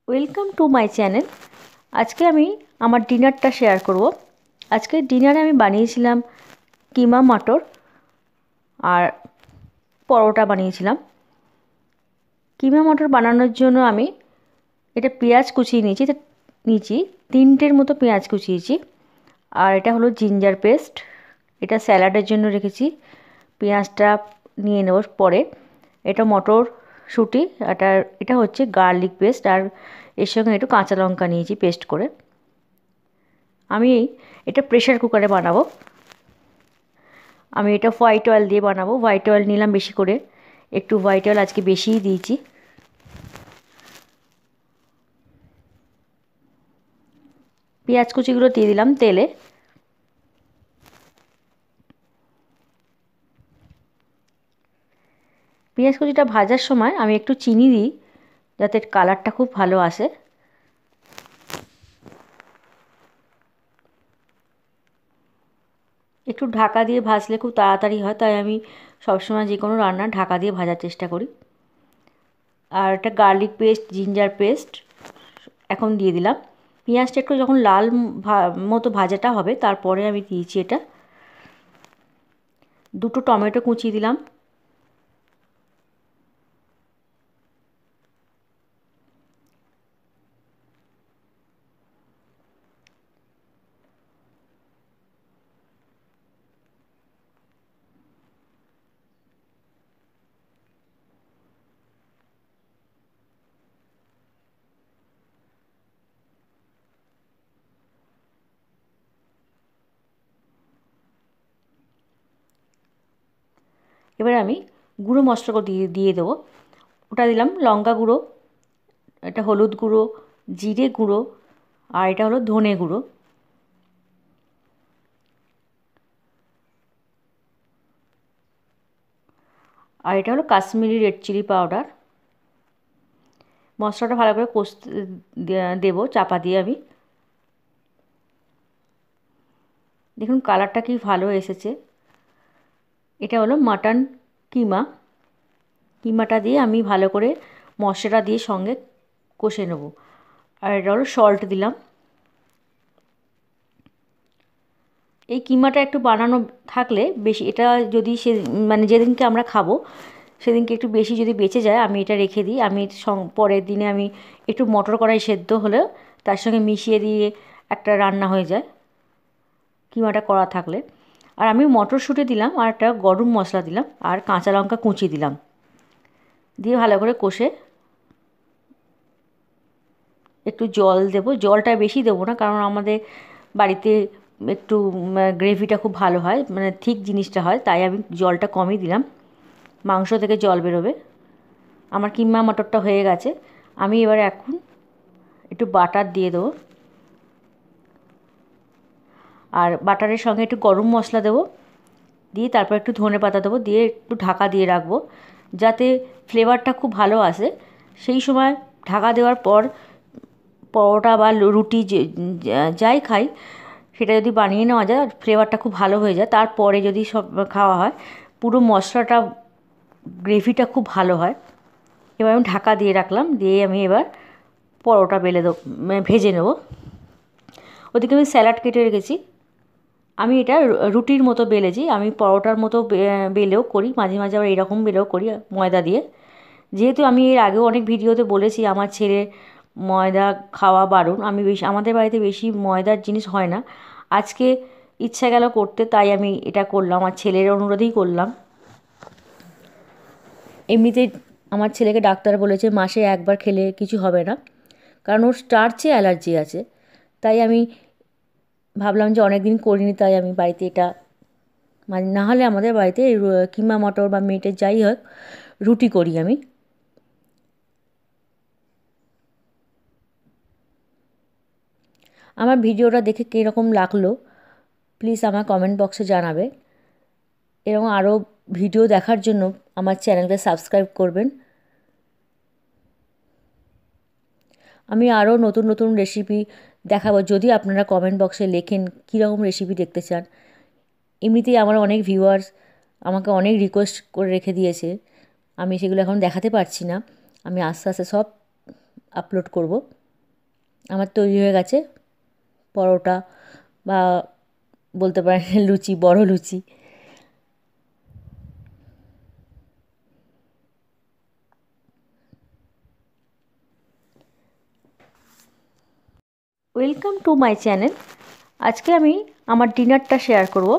Welcome to my channel. আজকে আমি আমার ডিনারটা শেয়ার করব। আজকে ডিনারে আমি বানিয়েছিলাম কিমা মটর আর পরোটা বানিয়েছিলাম। কিমা মটর বানানোর জন্য আমি এটা পেঁয়াজ কুচিয়ে নিয়েছি 3টের মতো পেঁয়াজ কুচিয়েছি। আর এটা হলো জিঞ্জার পেস্ট, এটা স্যালাডের জন্য রেখেছি। পেঁয়াজটা নিয়ে নেব পরে। এটা মটরশুঁটি, এটা হচ্ছে গার্লিক পেস্ট, আর এর সঙ্গে একটু কাঁচা লঙ্কা নিয়েছি পেস্ট করে। আমি এটা প্রেশার কুকারে বানাবো। আমি এটা হোয়াইট অয়েল দিয়ে বানাবো। হোয়াইট অয়েল নিলাম বেশি করে, একটু হোয়াইট অয়েল আজকে বেশিই দিয়েছি। পেঁয়াজ কুচিগুলো দিয়ে দিলাম তেলে। পেঁয়াজ কুচিটা ভাজার সময় আমি একটু চিনি দিই, যাতে কালারটা খুব ভালো আসে। একটু ঢাকা দিয়ে ভাজলে খুব তাড়াতাড়ি হয়, তাই আমি সবসময় যে কোনো রান্না ঢাকা দিয়ে ভাজার চেষ্টা করি। আর এটা গার্লিক পেস্ট, জিঞ্জার পেস্ট এখন দিয়ে দিলাম। পেঁয়াজটা একটু যখন লাল মতো ভাজাটা হবে তারপরে আমি দিয়েছি এটা। 2টো টমেটো কুচিয়ে দিলাম। এবার আমি গুঁড়ো মশলা দিয়ে দেবো। ওটা দিলাম লঙ্কা গুঁড়ো, এটা হলুদ গুঁড়ো, জিরে গুঁড়ো, আর এটা হলো ধনে গুঁড়ো। আর এটা হলো কাশ্মীরি রেড চিলি পাউডার। মশলাটা ভালো করে কষতে দেবো চাপা দিয়ে আমি। দেখুন কালারটা কি ভালো এসেছে। এটা হলো মাটন কিমা। কিমাটা দিয়ে আমি ভালো করে মশলাটা দিয়ে সঙ্গে কষে নেব। আর এটা হলো সল্ট দিলাম। এই কিমাটা একটু বানানো থাকলে বেশি, এটা যদি মানে যেদিনকে আমরা খাবো সেদিনকে একটু বেশি যদি বেঁচে যায় আমি এটা রেখে দিই। আমি পরের দিনে আমি একটু মটর কড়াই সেদ্ধ হলেও তার সঙ্গে মিশিয়ে দিয়ে একটা রান্না হয়ে যায় কিমাটা করা থাকলে। আর আমি মটরশুঁটি দিলাম, আর একটা গরম মশলা দিলাম, আর কাঁচা লঙ্কা কুচি দিলাম। দিয়ে ভালো করে কষে একটু জল দেবো। জলটা বেশি দেবো না, কারণ আমাদের বাড়িতে একটু গ্রেভিটা খুব ভালো হয়, মানে ঠিক জিনিসটা হয়, তাই আমি জলটা কমই দিলাম। মাংস থেকে জল বেরোবে। আমার কিমা মটরটা হয়ে গেছে। আমি এবার এখন একটু বাটার দিয়ে দেবো, আর বাটারের সঙ্গে একটু গরম মশলা দেবো, দিয়ে তারপর একটু ধনে পাতা দেবো, দিয়ে একটু ঢাকা দিয়ে রাখবো যাতে ফ্লেভারটা খুব ভালো আসে। সেই সময় ঢাকা দেওয়ার পর পরোটা বা রুটি যাই খাই সেটা যদি বানিয়ে নেওয়া যায়, ফ্লেভারটা খুব ভালো হয়ে যায়। তারপরে যদি সব খাওয়া হয় পুরো মশলাটা, গ্রেভিটা খুব ভালো হয়। এবার আমি ঢাকা দিয়ে রাখলাম, দিয়ে আমি এবার পরোটা বেলে দেবো, ভেজে নেব। ওদিকে আমি স্যালাড কেটে রেখেছি। আমি এটা রুটির মতো বেলেছি। আমি পরোটার মতো বেলেও করি, মাঝে মাঝে আবার এরকম বেলেও করি ময়দা দিয়ে। যেহেতু আমি এর আগেও অনেক ভিডিওতে বলেছি আমার ছেলে ময়দা খাওয়া বারণ, আমি আমাদের বাড়িতে বেশি ময়দার জিনিস হয় না। আজকে ইচ্ছা গেল করতে, তাই আমি এটা করলাম, আমার ছেলের অনুরোধেই করলাম। এমনিতে আমার ছেলেকে ডাক্তার বলেছে মাসে একবার খেলে কিছু হবে না, কারণ ওর স্টার্চে অ্যালার্জি আছে। তাই আমি ভাবলাম যে অনেক দিন করিনি, তাই আমি বাড়িতে এটা, মানে না হলে আমাদের বাড়িতে কিমা মটর বা মেটের যাই হোক রুটি করি আমি। আমার ভিডিওটা দেখে কীরকম লাগলো প্লিজ আমার কমেন্ট বক্সে জানাবে। এরকম আরও ভিডিও দেখার জন্য আমার চ্যানেলকে সাবস্ক্রাইব করবেন। আমি আরও নতুন নতুন রেসিপি দেখাবো, যদি আপনারা কমেন্ট বক্সে লেখেন কীরকম রেসিপি দেখতে চান। এমনিতেই আমার অনেক ভিউয়ার্স আমাকে অনেক রিকোয়েস্ট করে রেখে দিয়েছে, আমি সেগুলো এখন দেখাতে পারছি না। আমি আস্তে আস্তে সব আপলোড করব। আমার তৈরি হয়ে গেছে পরোটা বা বলতে পারেন লুচি, বড় লুচি। Welcome to my channel. আজকে আমি আমার ডিনারটা শেয়ার করব।